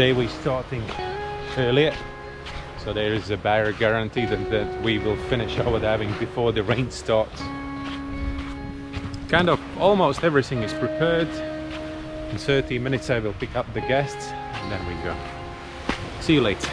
Today we're starting earlier, so there is a better guarantee that we will finish our diving before the rain starts. Kind of almost everything is prepared. In 30 minutes I will pick up the guests and then we go. See you later.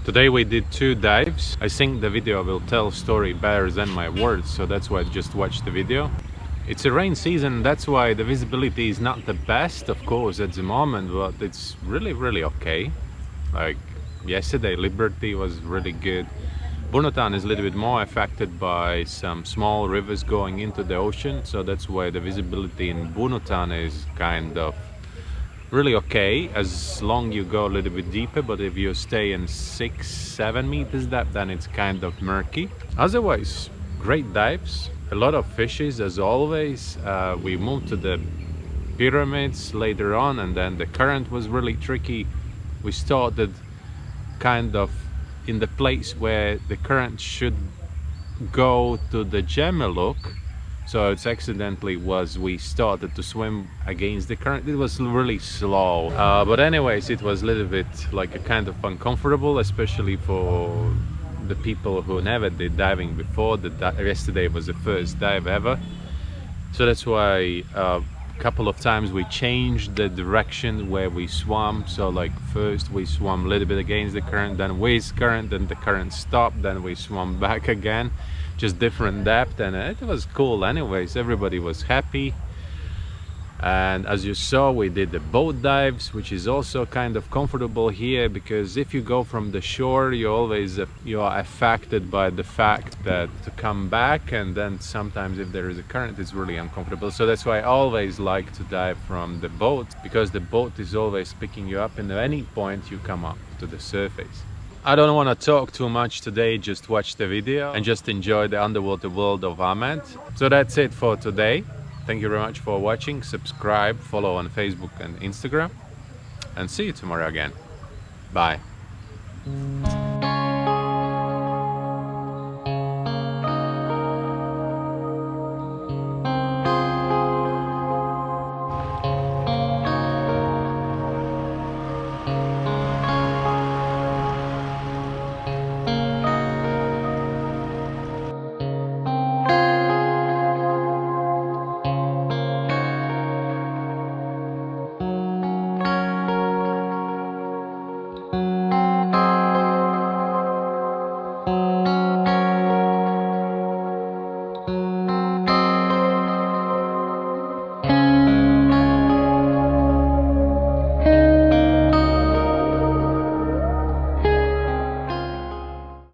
Today we did 2 dives. I think the video will tell story better than my words, so that's why I just watched the video. It's a rain season, that's why the visibility is not the best, of course, at the moment, but it's really okay. Like yesterday, Liberty was really good. Bunotan is a little bit more affected by some small rivers going into the ocean, so that's why the visibility in Bunotan is kind of really okay as long you go a little bit deeper, but if you stay in 6-7 meters depth, then it's kind of murky. Otherwise, great dives, a lot of fishes as always. We moved to the pyramids later on, and then the current was really tricky. We started kind of in the place where the current should go to the Gemeluk, so it's accidentally was we started to swim against the current. It was really slow, but anyways, it was a little bit like a kind of uncomfortable, especially for the people who never did diving before. Yesterday was the first dive ever, so that's why couple of times we changed the direction where we swam. So like first we swam a little bit against the current, then with current, then the current stopped, then we swam back again, just different depth, and it was cool. Anyways, everybody was happy. And as you saw, we did the boat dives, which is also kind of comfortable here, because if you go from the shore, you are affected by the fact that to come back, and then sometimes if there is a current, it's really uncomfortable. So that's why I always like to dive from the boat, because the boat is always picking you up, and at any point you come up to the surface. I don't want to talk too much today, just watch the video and just enjoy the underwater world of Amed. So that's it for today. Thank you very much for watching. Subscribe, follow on Facebook and Instagram, and see you tomorrow again. Bye.